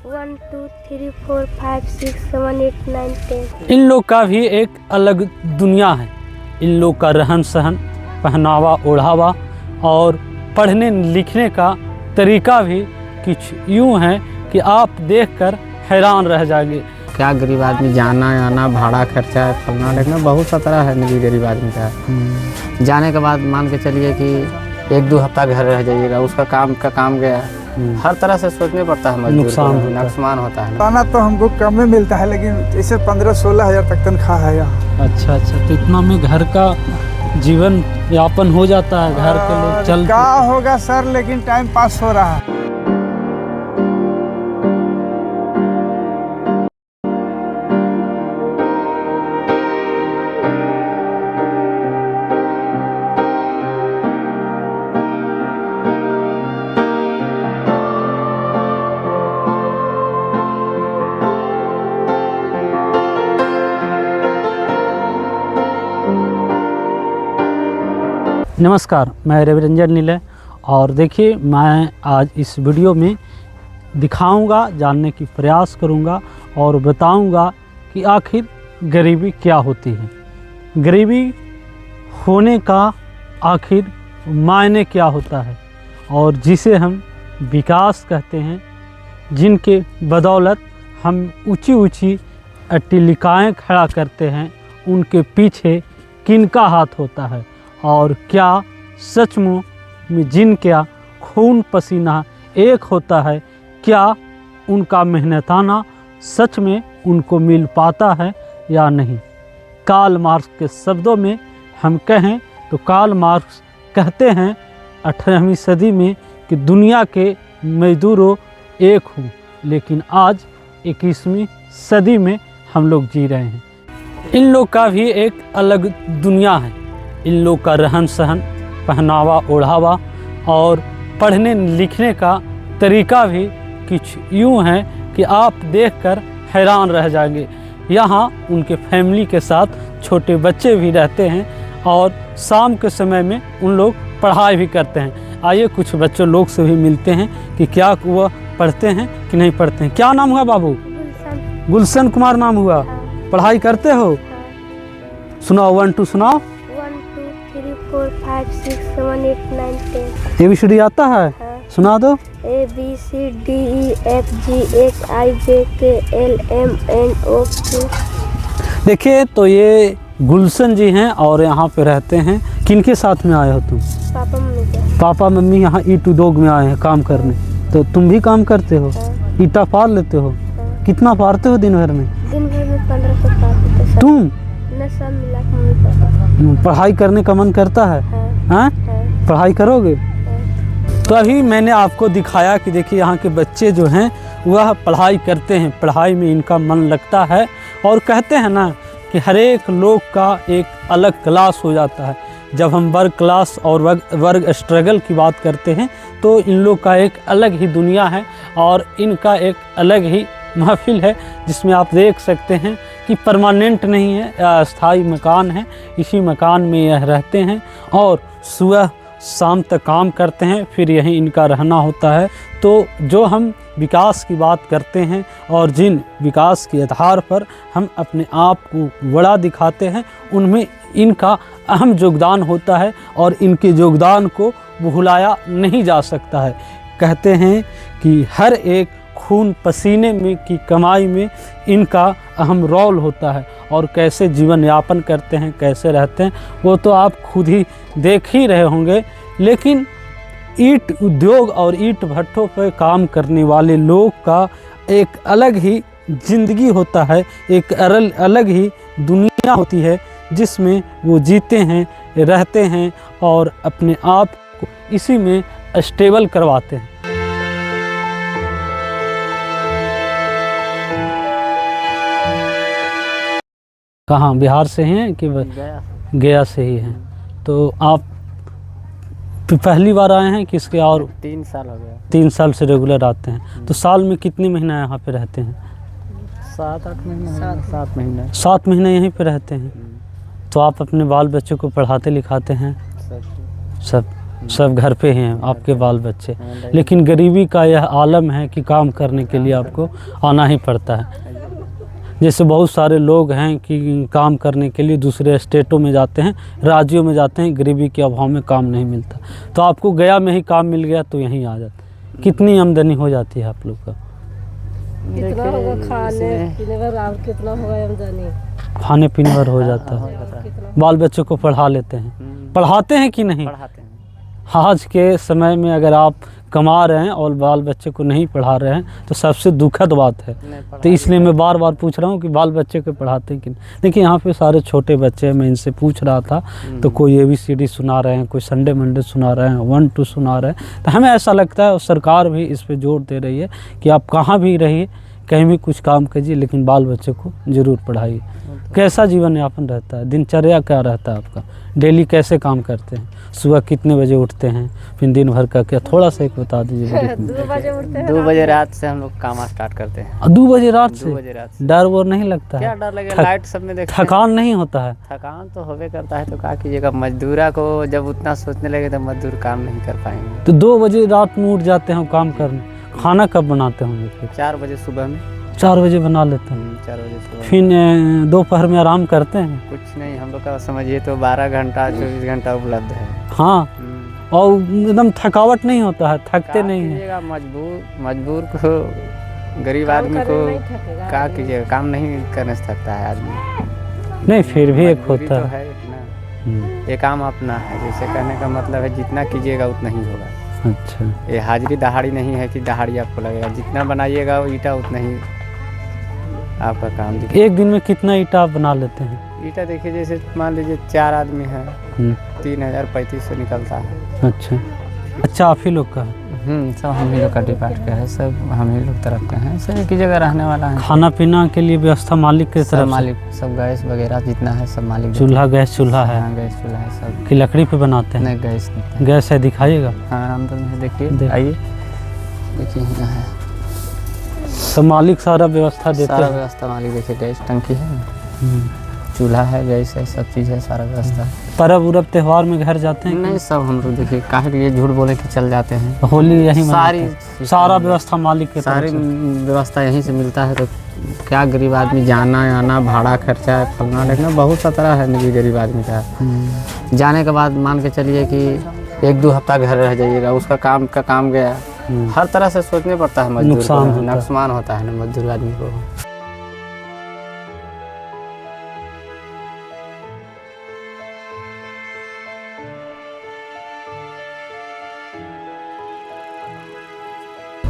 1 2 3 4 5 6 7 8 9 10। इन लोग का भी एक अलग दुनिया है। इन लोग का रहन सहन, पहनावा ओढ़ावा और पढ़ने लिखने का तरीका भी कुछ यूँ है कि आप देखकर हैरान रह जाएंगे। क्या गरीब आदमी जाना आना भाड़ा खर्चा फलना लिखना बहुत सा तरह है निजी गरीब आदमी का। जाने के बाद मान के चलिए कि 1-2 हफ्ता घर रह जाइएगा, उसका काम गया। हर तरह से सोचने पड़ता है, नुकसान होता है। खाना तो हमको कम में मिलता है, लेकिन जैसे 15-16 हज़ार तक तनख्वाह है यहाँ। अच्छा, तो इतना में घर का जीवन यापन हो जाता है? घर के लोग चल क्या होगा सर, लेकिन टाइम पास हो रहा है। नमस्कार, मैं रविरंजन नीले और देखिए मैं आज इस वीडियो में दिखाऊंगा, जानने की प्रयास करूंगा और बताऊंगा कि आखिर गरीबी क्या होती है, गरीबी होने का आखिर मायने क्या होता है और जिसे हम विकास कहते हैं, जिनके बदौलत हम ऊंची ऊंची अट्टिलिकाएँ खड़ा करते हैं, उनके पीछे किनका हाथ होता है और क्या सचमुच में जिनका खून पसीना एक होता है, क्या उनका मेहनताना सच में उनको मिल पाता है या नहीं। कार्ल मार्क्स के शब्दों में हम कहें तो कार्ल मार्क्स कहते हैं 18वीं सदी में कि दुनिया के मजदूरों एक हूँ, लेकिन आज 21वीं सदी में हम लोग जी रहे हैं। इन लोग का भी एक अलग दुनिया है। इन लोग का रहन सहन, पहनावा ओढ़ावा और पढ़ने लिखने का तरीका भी कुछ यूँ है कि आप देखकर हैरान रह जाएंगे। यहाँ उनके फैमिली के साथ छोटे बच्चे भी रहते हैं और शाम के समय में उन लोग पढ़ाई भी करते हैं। आइए कुछ बच्चों लोग से भी मिलते हैं कि क्या वह पढ़ते हैं कि नहीं पढ़ते हैं। क्या नाम हुआ बाबू? गुलशन कुमार नाम हुआ। पढ़ाई करते हो? सुनाओ, 1 2 सुनाओ। 3 4 5 6 7 8 9 10। ABCD आता है? हाँ। सुना दो। ABCDEFGHIJKLMNOP। देखिए तो ये गुलशन जी हैं और यहाँ पे रहते हैं। किनके साथ में आए हो तुम? Papa mummy. पापा मम्मी यहाँ ईट उद्योग में आए हैं काम करने। तो तुम भी काम करते हो? ईटा पार लेते हो? कितना पारते हो दिन भर में? दिन भर में 1500 पार होते हैं। तुम न सब मिला के मम्मी पापा। पढ़ाई करने का मन करता है? हाँ? पढ़ाई करोगे? तो अभी मैंने आपको दिखाया कि देखिए यहाँ के बच्चे जो हैं वह पढ़ाई करते हैं, पढ़ाई में इनका मन लगता है और कहते हैं ना कि हर एक लोग का एक अलग क्लास हो जाता है। जब हम वर्ग क्लास और वर्ग स्ट्रगल की बात करते हैं तो इन लोग का एक अलग ही दुनिया है और इनका एक अलग ही महफिल है, जिसमें आप देख सकते हैं कि परमानेंट नहीं है, अस्थाई मकान है। इसी मकान में यह रहते हैं और सुबह शाम तक काम करते हैं, फिर यहीं इनका रहना होता है। तो जो हम विकास की बात करते हैं और जिन विकास के आधार पर हम अपने आप को बड़ा दिखाते हैं, उनमें इनका अहम योगदान होता है और इनके योगदान को भुलाया नहीं जा सकता है। कहते हैं कि हर एक खून पसीने में की कमाई में इनका अहम रोल होता है और कैसे जीवन यापन करते हैं, कैसे रहते हैं, वो तो आप खुद ही देख ही रहे होंगे। लेकिन ईंट उद्योग और ईंट भट्ठों पर काम करने वाले लोग का एक अलग ही ज़िंदगी होता है, एक अलग ही दुनिया होती है जिसमें वो जीते हैं, रहते हैं और अपने आप को इसी में स्टेबल करवाते हैं। कहाँ, बिहार से हैं कि गया से ही हैं? तो आप पहली बार आए हैं कि इसके और? 3 साल हो गया। 3 साल से रेगुलर आते हैं। तो साल में कितने महीना यहाँ पे रहते हैं? 7-8 महीने। 7 महीने। 7 महीने यहीं पे रहते हैं। तो आप अपने बाल बच्चों को पढ़ाते लिखाते हैं? सब सब घर पे हैं आपके बाल बच्चे, लेकिन गरीबी का यह आलम है कि काम करने के लिए आपको आना ही पड़ता है। जैसे बहुत सारे लोग हैं कि काम करने के लिए दूसरे स्टेटों में जाते हैं, राज्यों में जाते हैं, गरीबी के अभाव में काम नहीं मिलता, तो आपको गया में ही काम मिल गया तो यहीं आ जाता। कितनी आमदनी हो जाती है आप लोग का? कितना होगा खाने पीने पर, और कितना होगा आमदनी? खाने पीने पर हो जाता है। बाल बच्चों को पढ़ा लेते हैं, पढ़ाते हैं कि नहीं? पढ़ाते हैं। आज के समय में अगर आप कमा रहे हैं और बाल बच्चे को नहीं पढ़ा रहे हैं तो सबसे दुखद बात है। तो इसलिए मैं बार बार पूछ रहा हूँ कि बाल बच्चे को पढ़ाते हैं कि नहीं। देखिए यहाँ पे सारे छोटे बच्चे हैं, मैं इनसे पूछ रहा था तो कोई ABCD सुना रहे हैं, कोई संडे मंडे सुना रहे हैं, 1 2 सुना रहे हैं। तो हमें ऐसा लगता है और सरकार भी इस पे जोर दे रही है कि आप कहाँ भी रहिए, कहीं भी कुछ काम कीजिए, लेकिन बाल बच्चे को ज़रूर पढ़ाइए। कैसा जीवन यापन रहता है, दिनचर्या क्या रहता है आपका, डेली कैसे काम करते हैं, सुबह कितने बजे उठते हैं, फिर दिन भर का क्या, थोड़ा सा एक बता दीजिए। 2 बजे उठते हैं, 2 बजे रात से हम लोग काम स्टार्ट करते हैं। 2 बजे रात 2 से? बजे रात से। डर वो नहीं लगता क्या है? डर लगेगा, लाइट सब में देखते हैं। थकान नहीं होता है? थकान तो होवे करता है, तो क्या कीजिएगा, मजदूरा को जब उतना सोचने लगे तो मजदूर काम नहीं कर पाएंगे। तो 2 बजे रात में उठ जाते हैं काम करने, खाना कब बनाते होंगे फिर? 4 बजे सुबह में। 4 बजे बना लेते हैं, 4 बजे सुबह। फिर दोपहर में आराम करते हैं? कुछ नहीं, हम लोग का समझिए तो 12 घंटा 24 घंटा उपलब्ध है। हाँ, और एकदम थकावट नहीं होता है, थकते नहीं हैं? मजबूर को, गरीब आदमी को क्या कीजिएगा, काम नहीं करने से थकता है आदमी। नहीं, फिर भी एक मजबूरी होता तो है। इतना। ये काम अपना है, जैसे कहने का मतलब है जितना कीजिएगा उतना ही होगा। अच्छा, ये हाजिरी दहाड़ी नहीं है कि दहाड़ी आपको लगेगा, जितना बनाइएगा वो ईटा उतना ही आपका काम दिखेगा। एक दिन में कितना ईटा आप बना लेते हैं? ईटा देखिए, जैसे मान लीजिए 4 आदमी है, 3035 निकलता है। अच्छा, आप ही लोग का है? सब हम ही लोग का डिपार्ट का है, सब हम ही लोग तरफ के हैं, सब एक ही जगह रहने वाला है। खाना पीना के लिए व्यवस्था मालिक के सब तरफ? मालिक, सब गैस वगैरह जितना है सब मालिक। चूल्हा, गैस चूल्हा है? हाँ, गैस चूल्हा है सब। कि लकड़ी पे बनाते हैं? नहीं, गैस नहीं। गैस है, दिखाइएगा। हाँ, अंदर में देखिए, आइए देखिए, यहाँ है सब मालिक सारा व्यवस्था देते सारा हैं? व्यवस्था मालिक। देखिए गैस टंकी है, चूल्हा है, गैस है, सब चीज़ है, सारा व्यवस्था। पर्व उरब त्योहार में घर जाते हैं? नहीं, सब हम लोग देखिए काहे के लिए झूठ बोले कि चल जाते हैं। होली यहीं सारा सारी व्यवस्था मालिक के सारी तरफ से? व्यवस्था यहीं से मिलता है, तो क्या गरीब आदमी जाना आना, भाड़ा खर्चा है, फलना देखना, बहुत सा तरह है निजी गरीब आदमी का। जाने के बाद मान के चलिए कि 1-2 हफ्ता घर रह जाइएगा, उसका काम गया। हर तरह से सोचने पड़ता है, मजदूर नुकसान होता है ना मजदूर आदमी को।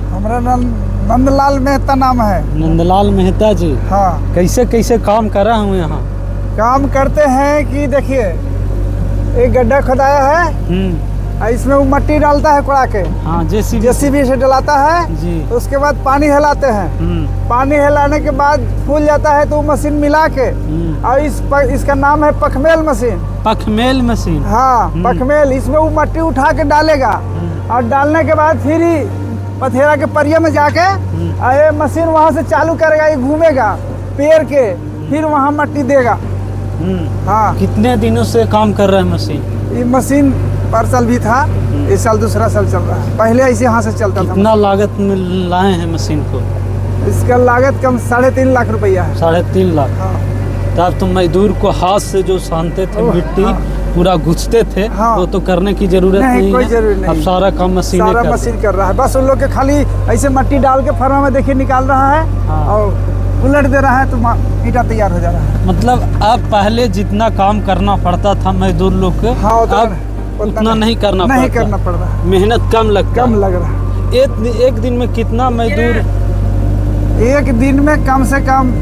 हमारा नाम नंदलाल मेहता नाम है। नंदलाल मेहता जी? हाँ। कैसे कैसे काम कर रहा हूँ यहाँ? काम करते हैं कि देखिए, एक गड्ढा खुदाया है, इसमें वो मट्टी डालता है कोड़ा के। हाँ, जेसीबी से डलाता है जी। उसके बाद पानी हिलाते हैं, पानी हिलाने के बाद फूल जाता है तो वो मशीन मिला के, और इसका नाम है पखमेल मशीन। पखमेल मशीन? हाँ, पखमेल। इसमें वो मट्टी उठा के डालेगा, और डालने के बाद फिर ही पथेरा के परिया में जाके ये मशीन वहाँ से चालू करेगा, ये घूमेगा पेड़ के, फिर वहाँ मट्टी देगा। हाँ। कितने दिनों से काम कर रहे हैं मशीन? ये मशीन पर साल भी था, इस साल दूसरा साल चल रहा है, पहले ऐसे यहाँ से चलता था। कितना लागत में लाए हैं मशीन को? इसका लागत कम 3.5 लाख रुपया है। 3.5 लाख? हाँ। तब तो मजदूर को हाथ से जो सानते थे मिट्टी, पूरा गुछते थे, वो तो करने की जरूरत नहीं कोई है। जरूरत नहीं। अब सारा काम मशीन कर रहा है, बस उन लोग के खाली ऐसे मट्टी डाल के फरमा में देखिए निकाल रहा है, और उलट दे रहा है तो ईटा तैयार हो जा रहा है। मतलब अब पहले जितना काम करना पड़ता था मजदूर लोग को, अब उतना नहीं करना पड़ रहा, मेहनत कम लग रहा है। एक दिन में कितना मजदूर? एक दिन में कम से कम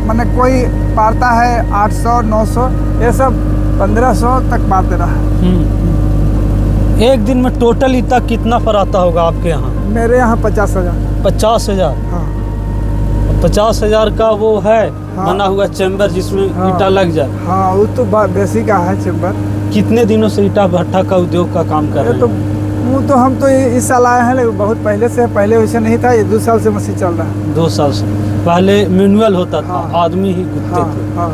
मैंने कोई पारता है 800 900, ये सब 1500 तक पाते रहा है। एक दिन में टोटल ईटा कितना पर आता होगा आपके यहाँ? मेरे यहाँ 50,000। 50,000? हाँ। 50,000 का वो है बना हुआ चैम्बर जिसमें ईटा लग जाए? हाँ, वो तो बेसी का है चैम्बर। कितने दिनों से ईटा भट्टा का उद्योग का काम कर रहे हैं? तो हम तो इस साल आए हैं, लेकिन बहुत पहले से, पहले वैसे नहीं था, ये 2 साल से मशीन चल रहा है। 2 साल से? पहले मैनुअल होता था, आदमी ही गुथते थे। हाँ।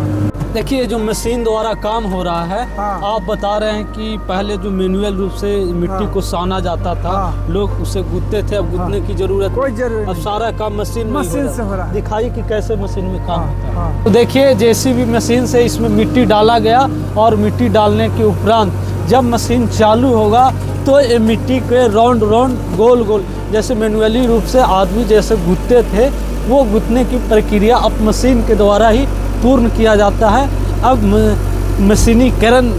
देखिए जो मशीन द्वारा काम हो रहा है, हाँ। आप बता रहे हैं कि पहले जो मैनुअल रूप से मिट्टी हाँ। को साना जाता था, हाँ। लोग उसे गूंथते थे, अब गूंथने की जरूरत कोई नहीं। जरूरत अब नहीं। सारा काम मशीन में मशीन से हो रहा है। दिखाइए कि कैसे मशीन में काम होता है। हाँ। तो देखिए जेसीबी मशीन से इसमें मिट्टी डाला गया और मिट्टी डालने के उपरांत जब मशीन चालू होगा तो ये मिट्टी के राउंड राउंड गोल गोल जैसे मैनुअली रूप से आदमी जैसे गूंथते थे, वो गूंथने की प्रक्रिया अब मशीन के द्वारा ही पूर्ण किया जाता है। अब मशीनीकरण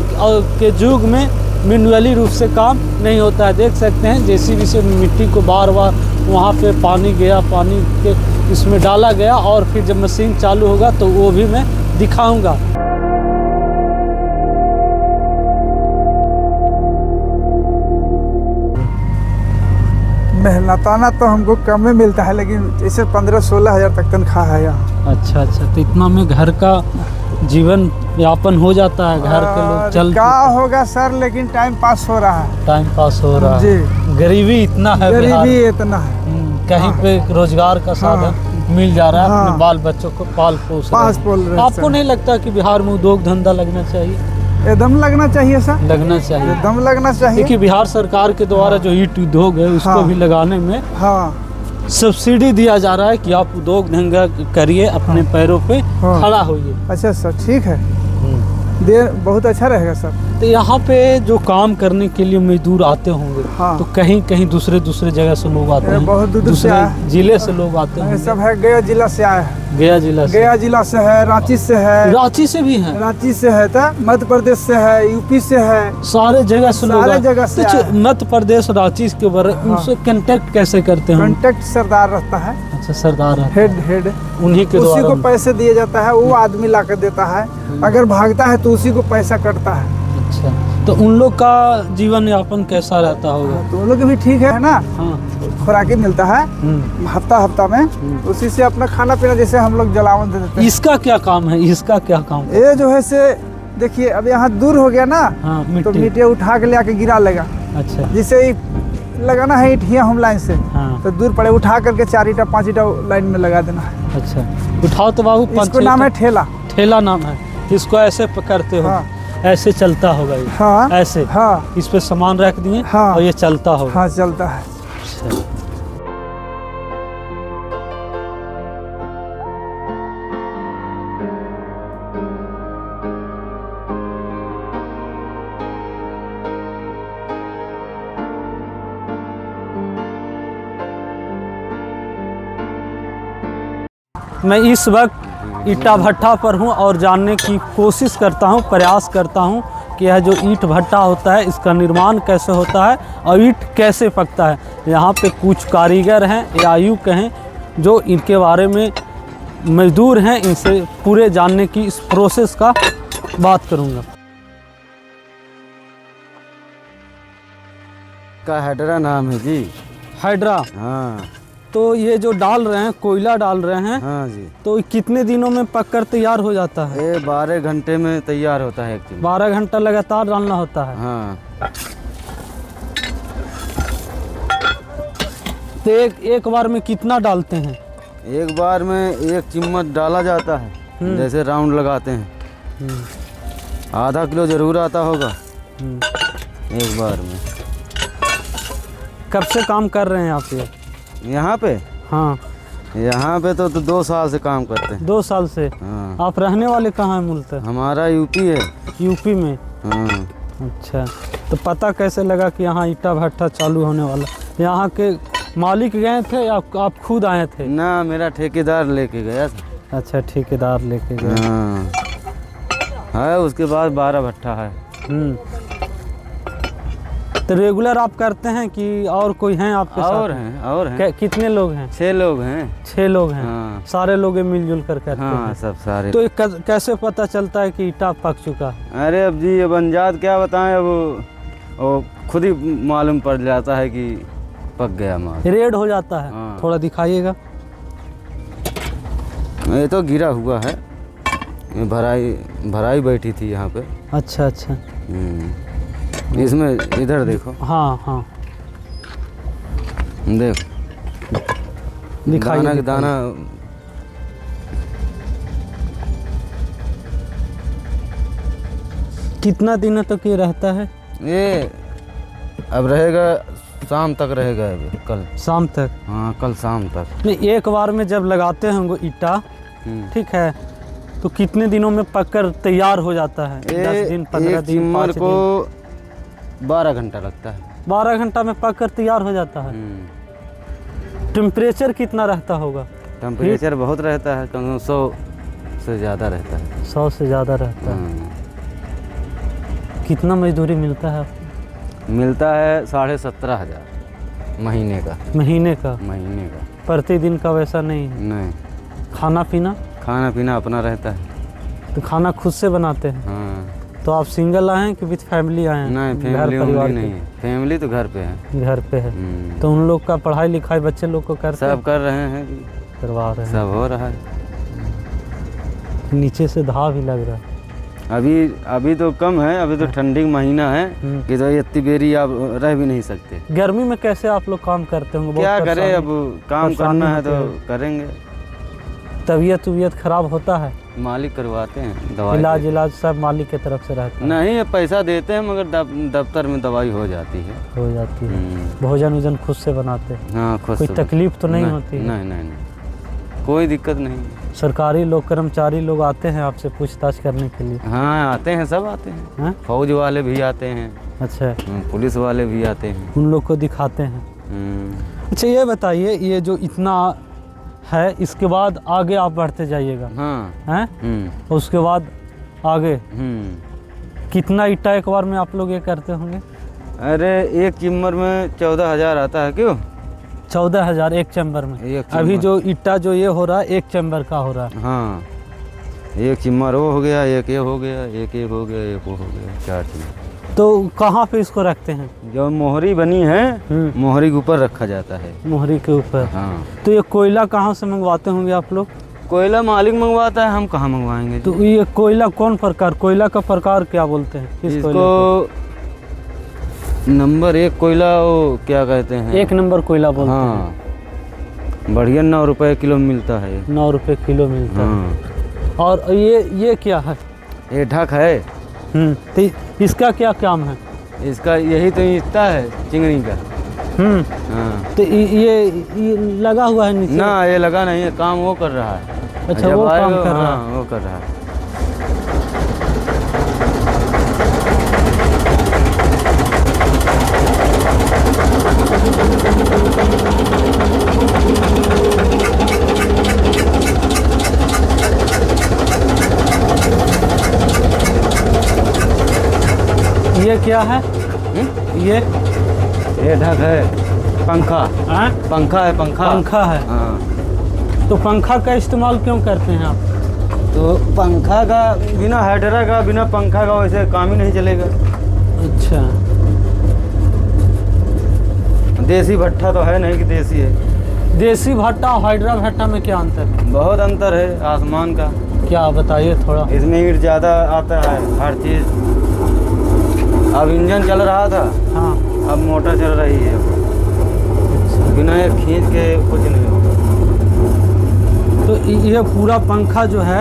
के युग में मैनुअली रूप से काम नहीं होता है। देख सकते हैं जेसीबी से मिट्टी को बार बार वहाँ पे पानी गया, पानी के इसमें डाला गया और फिर जब मशीन चालू होगा तो वो भी मैं दिखाऊंगा। मेहनताना तो हमको कम में मिलता है, लेकिन जैसे 15-16 हज़ार तक तनख्वाह है यहाँ। अच्छा, तो इतना में घर का जीवन यापन हो जाता है, घर के लोग चल क्या होगा सर, लेकिन टाइम पास हो रहा है। टाइम पास हो रहा है। जी। गरीबी इतना है, गरीबी इतना है। कहीं पे रोजगार का साधन मिल जा रहा है, हाँ। अपने बाल बच्चों को पाल पोस रहे हैं। आपको नहीं लगता कि बिहार में उद्योग धंधा लगना चाहिए? एकदम लगना चाहिए सर, लगना चाहिए, एकदम लगना चाहिए। क्योंकि बिहार सरकार के द्वारा जो ईट उद्योग है उसको हाँ। भी लगाने में हाँ, सब्सिडी दिया जा रहा है कि आप उद्योग धंधा करिए, अपने पैरों पे हाँ। खड़ा होइए। अच्छा सर, ठीक है, देर बहुत अच्छा रहेगा सर। तो यहाँ पे जो काम करने के लिए मजदूर आते होंगे, हाँ। तो कहीं कहीं दूसरे जगह से लोग आते हैं, बहुत दूर से दूसरे आए। जिले से लोग आते ये हैं। सब है, गया जिला से आए हैं। गया जिला से, गया जिला से है, रांची से है, रांची से भी हैं, रांची से है, तो मध्य प्रदेश से है, यूपी से है, सारे जगह से लोग सारे आए। जगह से तो आए। मध्य प्रदेश रांची के बारे उनसे कांटेक्ट कैसे करते हैं? कांटेक्ट सरदार रहता है, अच्छा, सरदार है, हेड उन्हीं के उसी को द्वारा। पैसे दिए जाता है, वो आदमी ला कर देता है। अगर भागता है तो उसी को पैसा कटता है। अच्छा, तो उन लोग का जीवन यापन कैसा रहता होगा? तो वो लोग भी ठीक है ना, हाँ। खुराकी मिलता है हफ्ता में, उसी से अपना खाना पीना, जैसे हम लोग जलावन दे देते हैं। इसका क्या काम है? इसका क्या काम है? ये जो है से देखिए, अब यहाँ दूर हो गया ना, हाँ, तो मिट्टी। मिट्टी उठा के ले आके गिरा लेगा। अच्छा, जिसे लगाना है ईट हिया हम लाइन से, हाँ। तो दूर पड़े उठा करके 4 ईटा 5 ईटा लाइन में लगा देना है। अच्छा, उठाओ तो बाबू। इसको नाम है ठेला। ठेला नाम है, इसको ऐसे पकड़ते हो, हाँ। ऐसे चलता होगा ये, हाँ, ऐसे, हाँ, इस पे सामान रख दिए, हाँ। और ये चलता होगा। हाँ, चलता है। अच्छा। मैं इस वक्त ईटा भट्टा पर हूं और जानने की कोशिश करता हूं, प्रयास करता हूं कि यह जो ईंट भट्टा होता है इसका निर्माण कैसे होता है और ईंट कैसे पकता है। यहाँ पे कुछ कारीगर हैं या यूँ कहें जो इनके बारे में मजदूर हैं, इनसे पूरे जानने की इस प्रोसेस का बात करूँगा। का हैडरा नाम है जी। हाइड्रा, हाँ तो ये जो डाल रहे हैं, कोयला डाल रहे हैं, हाँ जी, तो कितने दिनों में पक कर तैयार हो जाता है? ये 12 घंटे में तैयार होता है एक दिन। 12 घंटा लगातार डालना होता है। हाँ, तो एक बार में कितना डालते हैं? एक बार में 1 चम्मच डाला जाता है, जैसे राउंड लगाते हैं। आधा किलो जरूर आता होगा एक बार में। कब से काम कर रहे हैं आप ये? यहाँ पे हाँ, यहाँ पे तो 2 साल से काम करते हैं। 2 साल से। हाँ, आप रहने वाले कहाँ हैं मूलतः? हमारा यूपी है। यूपी में। हाँ, अच्छा, तो पता कैसे लगा कि यहाँ ईटा भट्टा चालू होने वाला? यहाँ के मालिक गए थे या आप खुद आए थे? ना, मेरा ठेकेदार लेके गया था। अच्छा, ठेकेदार लेके गए। हाँ है, उसके बाद 12 भट्टा है। तो रेगुलर आप करते हैं कि और कोई हैं आपके साथ? और हैं कितने लोग हैं? 6 लोग हैं। 6 लोग हैं। हाँ। सारे लोग मिलजुल कर करते हाँ, हैं। सब सारे। तो कैसे पता चलता है कि ईटा पक चुका है? अरे अब जी, अब अंजाद क्या बताएं, अब वो खुद ही मालूम पड़ जाता है कि पक गया माल। रेड हो जाता है। हाँ। थोड़ा दिखाइएगा। ये तो गिरा हुआ है, ये भराई बैठी थी यहाँ पे। अच्छा अच्छा। इसमें इधर देखो। हाँ हाँ, देख, दिखाइए। दाना के दाना कितना दिनों तक ये रहता है? ये अब रहेगा शाम तक रहेगा, अभी कल शाम तक? हाँ कल शाम तक। नहीं, एक बार में जब लगाते होंगे ईटा, ठीक है, तो कितने दिनों में पककर तैयार हो जाता है? 10 दिन, 15 दिन, चिम्मर 5 को दिन? 12 घंटा लगता है। 12 घंटा में पककर तैयार हो जाता है। टेम्परेचर कितना रहता होगा? टेम्परेचर बहुत रहता है, कम 100 से ज़्यादा रहता है। 100 से ज़्यादा रहता है। कितना मजदूरी मिलता है आपको? मिलता है 17,500 महीने का। महीने का? महीने का। प्रतिदिन का वैसा नहीं है? नहीं। खाना पीना? खाना पीना अपना रहता है। तो खाना खुद से बनाते हैं? हाँ। तो आप सिंगल आए हैं कि विद फैमिली आए हैं? नहीं, फैमिली नहीं है, फैमिली तो घर पे है। घर पे है। तो उन लोग का पढ़ाई लिखाई बच्चे लोग को करते हैं? सब कर रहे हैं, करवा रहे हैं, सब हो रहा है। नीचे से धा भी लग रहा है। अभी तो कम है, अभी तो ठंडी महीना है कि तो इतनी बेरी आप रह भी नहीं सकते। गर्मी में कैसे आप लोग काम करते होंगे? क्या करें, अब काम करना है तो करेंगे। तबीयत खराब होता है? मालिक करवाते हैं दवाई। इलाज सब मालिक की तरफ से रहता है? नहीं, पैसा देते हैं, मगर दफ्तर में दवाई हो जाती है। भोजन वोजन खुद से बनाते हैं? हाँ, खुद कोई से। तकलीफ तो नहीं होती है? नहीं, कोई दिक्कत नहीं। सरकारी लोग, कर्मचारी लोग आते हैं आपसे पूछताछ करने के लिए? हाँ आते हैं, सब आते हैं। हाँ? फौज वाले भी आते हैं। अच्छा। पुलिस वाले भी आते हैं। उन लोग को दिखाते हैं। अच्छा, ये बताइए, ये जो इतना है, इसके बाद आगे आप बढ़ते जाइएगा? हाँ। हैं? उसके बाद आगे कितना ईटा एक बार में आप लोग ये करते होंगे? अरे एक चिम्मर में 14,000 आता है। क्यों? 14,000 एक चैम्बर में? अभी जो ईटा जो ये हो रहा है, एक चैम्बर का हो रहा है? हाँ, एक चिम्मर वो हो गया, एक ये हो गया, एक हो गया, एक वो हो गया, 4 चिम्मर। तो कहाँ पे इसको रखते हैं? जो मोहरी बनी है, मोहरी के ऊपर रखा जाता है। मोहरी के ऊपर? हाँ। तो ये कोयला कहाँ से मंगवाते होंगे आप लोग? कोयला मालिक मंगवाता है, हम कहाँ मंगवाएंगे। तो ये कोयला कौन प्रकार, कोयला का प्रकार क्या बोलते हैं? इसको नंबर 1 कोयला, वो क्या कहते हैं? 1 नंबर कोयला बोलते हैं। हाँ, बढ़िया 9 रुपए किलो मिलता है। 9 रुपए किलो मिलता है। और ये क्या है? ये ढक है। तो इसका क्या काम है? इसका यही तो हिस्सा है चिंगड़ी का। हाँ। तो ये लगा हुआ है नीचे? ना, ये लगा नहीं है, काम वो कर रहा है। अच्छा, वो काम कर रहा है? वो कर रहा है। ये क्या है? ये ढक है, पंखा। हाँ? पंखा है, पंखा है। हाँ। तो पंखा का इस्तेमाल क्यों करते हैं आप? तो पंखा का बिना हाइड्रा का, बिना पंखा का वैसे काम ही नहीं चलेगा। अच्छा। देसी भट्ठा तो है नहीं कि देसी है। देसी भट्टा और हाइड्रा भट्टा में क्या अंतर है? बहुत अंतर है, आसमान का। क्या बताइए थोड़ा। इसमें ईंट ज़्यादा आता है, हर चीज़। अब इंजन चल रहा था, हाँ, अब मोटर चल रही है। बिना ये खींच के कुछ नहीं होगा। तो ये पूरा पंखा जो है,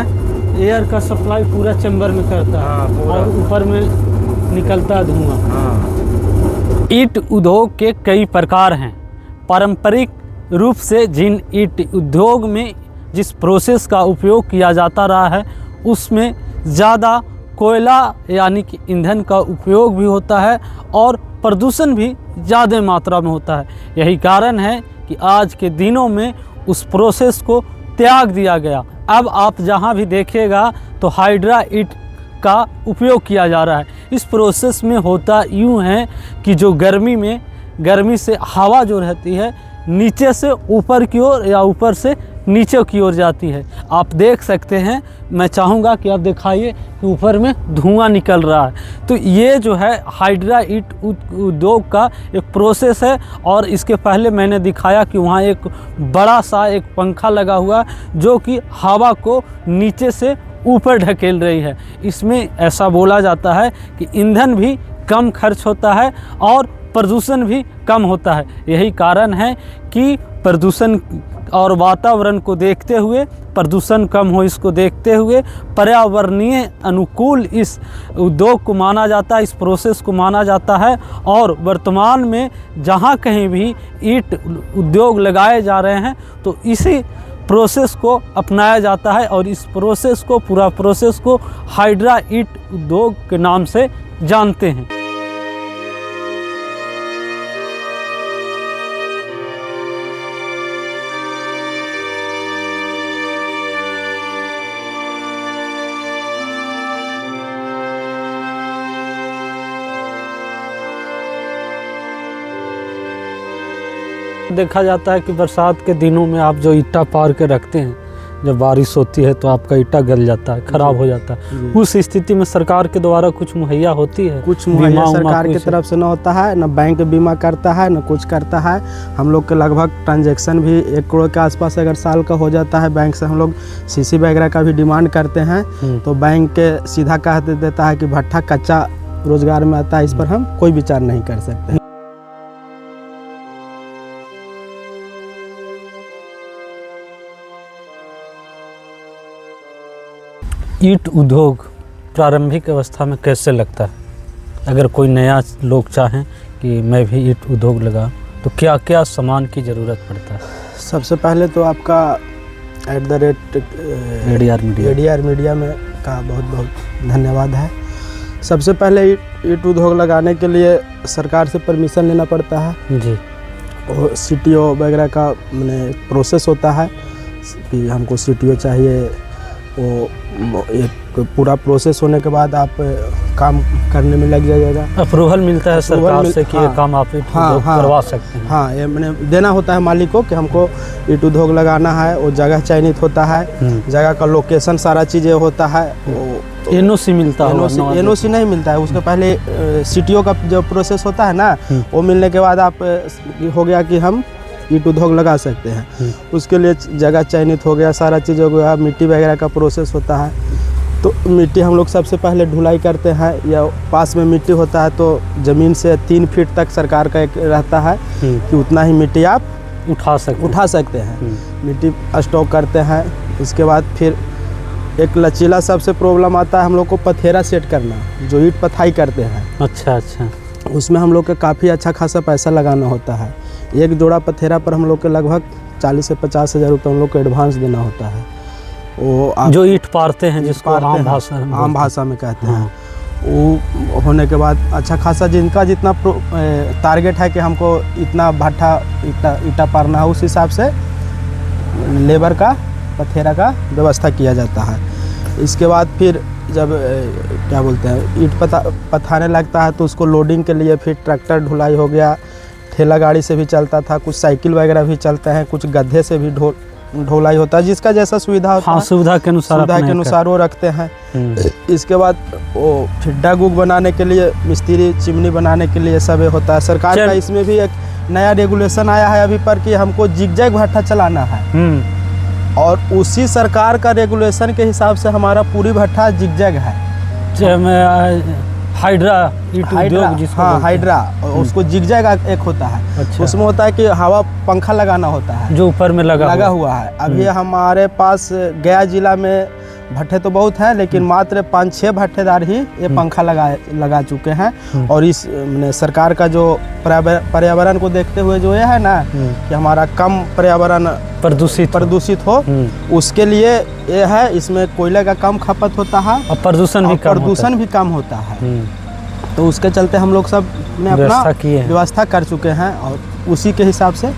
एयर का सप्लाई पूरा चैम्बर में करता है। हाँ, पूरा। और ऊपर में निकलता है धुआं। हाँ। ईंट उद्योग के कई प्रकार हैं। पारंपरिक रूप से जिन ईंट उद्योग में जिस प्रोसेस का उपयोग किया जाता रहा है, उसमें ज़्यादा कोयला यानी कि ईंधन का उपयोग भी होता है और प्रदूषण भी ज़्यादा मात्रा में होता है। यही कारण है कि आज के दिनों में उस प्रोसेस को त्याग दिया गया। अब आप जहाँ भी देखिएगा तो हाइड्रा ईंट का उपयोग किया जा रहा है। इस प्रोसेस में होता यूँ है कि जो गर्मी से हवा जो रहती है, नीचे से ऊपर की ओर या ऊपर से नीचे की ओर जाती है। आप देख सकते हैं, मैं चाहूँगा कि आप दिखाइए कि ऊपर में धुआं निकल रहा है। तो ये जो है हाइड्रा ईंट उद्योग का एक प्रोसेस है। और इसके पहले मैंने दिखाया कि वहाँ एक बड़ा सा एक पंखा लगा हुआ है जो कि हवा को नीचे से ऊपर ढकेल रही है। इसमें ऐसा बोला जाता है कि ईंधन भी कम खर्च होता है और प्रदूषण भी कम होता है। यही कारण है कि प्रदूषण और वातावरण को देखते हुए, प्रदूषण कम हो इसको देखते हुए, पर्यावरणीय अनुकूल इस उद्योग को माना जाता है, इस प्रोसेस को माना जाता है। और वर्तमान में जहाँ कहीं भी ईंट उद्योग लगाए जा रहे हैं तो इसी प्रोसेस को अपनाया जाता है और इस प्रोसेस को, पूरा प्रोसेस को हाइड्रा ईंट उद्योग के नाम से जानते हैं। देखा जाता है कि बरसात के दिनों में आप जो ईंटा पार के रखते हैं, जब बारिश होती है तो आपका ईंटा गल जाता है, खराब हो जाता है। उस स्थिति में सरकार के द्वारा कुछ मुहैया होती है? कुछ मुहैया सरकार की तरफ से न होता है, न बैंक बीमा करता है, न कुछ करता है। हम लोग के लगभग ट्रांजैक्शन भी 1 करोड़ के आसपास अगर साल का हो जाता है, बैंक से हम लोग सीसी वगैरह का भी डिमांड करते हैं तो बैंक के सीधा कह देता है कि भट्ठा कच्चा रोजगार में आता है, इस पर हम कोई विचार नहीं कर सकते। ईंट उद्योग प्रारंभिक अवस्था में कैसे लगता है? अगर कोई नया लोग चाहें कि मैं भी ईंट उद्योग लगा तो क्या क्या सामान की ज़रूरत पड़ता है? सबसे पहले तो आपका @ADR मीडिया में का बहुत बहुत धन्यवाद है। सबसे पहले ईंट उद्योग लगाने के लिए सरकार से परमिशन लेना पड़ता है जी, और CTO वगैरह का मैंने प्रोसेस होता है कि हमको CTO चाहिए। वो एक पूरा प्रोसेस होने के बाद आप काम करने में लग जाइएगा। अप्रूवल मिलता है सरकार से कि ये काम आप ईंट उद्योग करवा सकते हैं? हाँ, ये मैंने देना होता है मालिक को कि हमको ईंट उद्योग लगाना है। वो जगह चयनित होता है, जगह का लोकेशन, सारा चीज़ें होता है। NOC मिलता है? NOC नहीं मिलता है, उसके पहले CTO का जो प्रोसेस होता है ना, वो मिलने के बाद आप हो गया कि हम ईंट उद्योग लगा सकते हैं। उसके लिए जगह चयनित हो गया, सारा चीज़ हो गया, मिट्टी वगैरह का प्रोसेस होता है। तो मिट्टी हम लोग सबसे पहले ढुलाई करते हैं, या पास में मिट्टी होता है तो ज़मीन से 3 फीट तक सरकार का एक रहता है कि उतना ही मिट्टी आप उठा सकते हैं। मिट्टी स्टॉक करते हैं। इसके बाद फिर एक लचीला सबसे प्रॉब्लम आता है हम लोग को पथेरा सेट करना, जो ईंट पथाई करते हैं। अच्छा, उसमें हम लोग का काफ़ी अच्छा खासा पैसा लगाना होता है। एक जोड़ा पथेरा पर हम लोग के लगभग 40 से 50 हज़ार रुपये हम लोग को एडवांस देना होता है। वो जो ईंट पारते हैं, जिसको आम भाषा में कहते हैं, वो होने के बाद अच्छा खासा जिनका जितना टारगेट है कि हमको इतना भट्ठा ईंटा पारना है, उस हिसाब से लेबर का, पथेरा का व्यवस्था किया जाता है। इसके बाद फिर जब क्या बोलते हैं ईंट पथाने लगता है तो उसको लोडिंग के लिए फिर ट्रैक्टर ढुलाई हो गया, ठेला गाड़ी से भी चलता था, कुछ साइकिल वगैरह भी चलते हैं, कुछ गड्ढे से भी ढुलाई होता है, जिसका जैसा सुविधा होता है। सुविधा के अनुसार वो रखते हैं। इसके बाद वो फिड्डा गुग बनाने के लिए, मिस्त्री चिमनी बनाने के लिए सब होता है। सरकार का इसमें भी एक नया रेगुलेशन आया है अभी पर कि हमको जिगजैग भट्ठा चलाना है, और उसी सरकार का रेगुलेशन के हिसाब से हमारा पूरी भट्ठा जिगजैग है। हाइड्रा ईंट उद्योग जिसको हाइड्रा, उसको जिगजैग एक होता है। अच्छा। उसमें होता है कि हवा पंखा लगाना होता है जो ऊपर में लगा हुआ है। अभी हमारे पास गया जिला में भट्ठे तो बहुत हैं, लेकिन मात्र 5-6 भट्ठेदार ही ये पंखा लगा चुके हैं। और इस सरकार का जो पर्यावरण को देखते हुए जो ये है ना कि हमारा कम पर्यावरण प्रदूषित हो, उसके लिए ये है। इसमें कोयले का कम खपत होता है और प्रदूषण भी कम होता है। तो उसके चलते हम लोग सब में अपना व्यवस्था कर चुके हैं और उसी के हिसाब से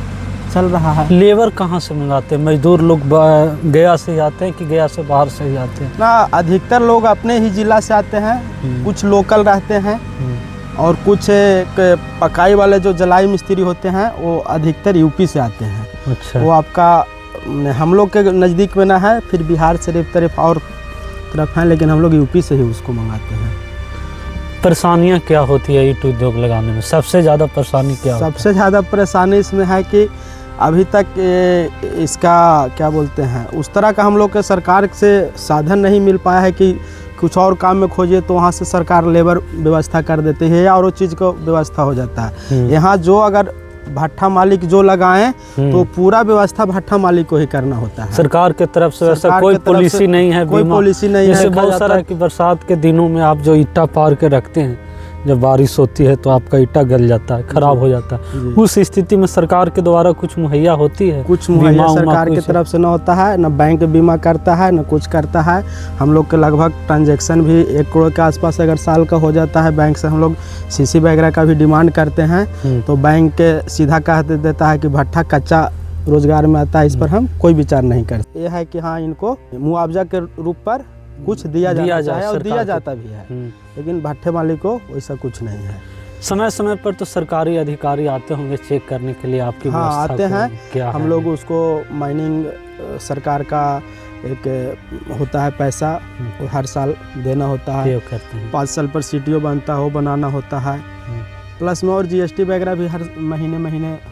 चल रहा है। लेबर कहाँ से मंगाते हैं? मजदूर लोग गया से आते हैं कि गया से बाहर से ही आते हैं? ना, अधिकतर लोग अपने ही जिला से आते हैं, कुछ लोकल रहते हैं, और कुछ पकाई वाले जो जलाई मिस्त्री होते हैं वो अधिकतर यूपी से आते हैं। अच्छा। वो आपका हम लोग के नज़दीक में ना है, फिर बिहार शरीफ तरफ और तरफ है, लेकिन हम लोग यूपी से ही उसको मंगाते हैं। परेशानियाँ क्या होती है ईंट उद्योग लगाने में? सबसे ज़्यादा परेशानी क्या? सबसे ज़्यादा परेशानी इसमें है कि अभी तक इसका क्या बोलते हैं, उस तरह का हम लोग के सरकार से साधन नहीं मिल पाया है कि कुछ और काम में खोजिए तो वहाँ से सरकार लेबर व्यवस्था कर देती है या और वो चीज़ को व्यवस्था हो जाता है। यहाँ जो अगर भट्ठा मालिक जो लगाएं तो पूरा व्यवस्था भट्ठा मालिक को ही करना होता है। सरकार के तरफ से वैसा सरकार कोई के तरफ पॉलिसी से नहीं है, कोई बीमा? पॉलिसी नहीं है। जैसे बहुत सारा कि बरसात के दिनों में आप जो ईटा पार के रखते हैं, जब बारिश होती है तो आपका ईटा गल जाता है, खराब हो जाता है, उस स्थिति में सरकार के द्वारा कुछ मुहैया होती है? कुछ मुहैया सरकार की तरफ से न होता है, न बैंक बीमा करता है, न कुछ करता है। हम लोग के लगभग ट्रांजैक्शन भी 1 करोड़ के आसपास अगर साल का हो जाता है, बैंक से हम लोग सीसी वगैरह का भी डिमांड करते हैं तो बैंक के सीधा कह देता है कि भट्ठा कच्चा रोजगार में आता है, इस पर हम कोई विचार नहीं करते। ये है कि हाँ, इनको मुआवजा के रूप पर कुछ दिया जाता है और दिया जाता भी है, लेकिन भट्ठे मालिक को वैसा कुछ नहीं है। समय समय पर तो सरकारी अधिकारी आते होंगे चेक करने के लिए आपकी हाँ, व्यवस्था आते हैं। क्या हम लोग उसको माइनिंग सरकार का एक होता है पैसा, हर साल देना होता है। करते हैं 5 साल पर सीटीओ बनता हो, बनाना होता है, प्लस में और जीएसटी वगैरह भी हर महीने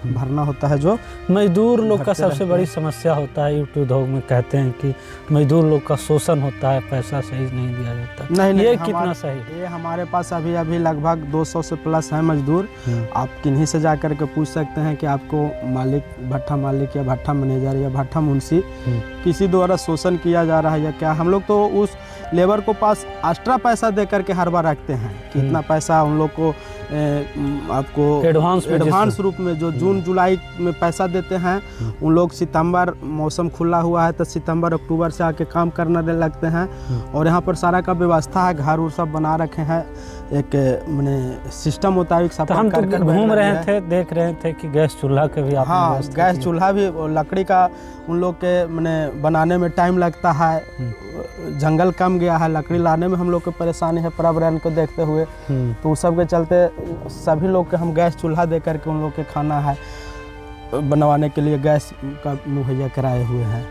भरना होता है। जो मजदूर लोग का सबसे बड़ी समस्या होता है, यूट्यूब उद्योग में कहते हैं कि मजदूर लोग का शोषण होता है, पैसा सही नहीं दिया जाता। नहीं, ये कितना सही? ये हमारे पास अभी लगभग 200 से प्लस है मजदूर। आप किन्हीं से जा कर के पूछ सकते हैं कि आपको भट्ठा मालिक या भट्ठा मैनेजर या भट्ठा मुंशी किसी द्वारा शोषण किया जा रहा है या क्या। हम लोग तो उस लेबर को पास एक्स्ट्रा पैसा दे करके हर बार रखते हैं कि इतना पैसा उन लोग को आपको एडवांस रूप में जो जून जुलाई में पैसा देते हैं, उन लोग सितंबर मौसम खुला हुआ है तो सितंबर अक्टूबर से आके काम करने लगते हैं। और यहाँ पर सारा का व्यवस्था है, घर उर सब बना रखे हैं, एक मैंने सिस्टम मुताबिक सब। तो हम तो घूम रहे थे, देख रहे थे कि गैस चूल्हा के भी हाँ, गैस चूल्हा भी लकड़ी का उन लोग के मैंने बनाने में टाइम लगता है, जंगल कम गया है, लकड़ी लाने में हम लोग को परेशानी है पर्यावरण को देखते हुए। तो उस सब के चलते सभी लोग के हम गैस चूल्हा दे करके उन लोग के खाना है बनवाने के लिए गैस का मुहैया कराए हुए हैं।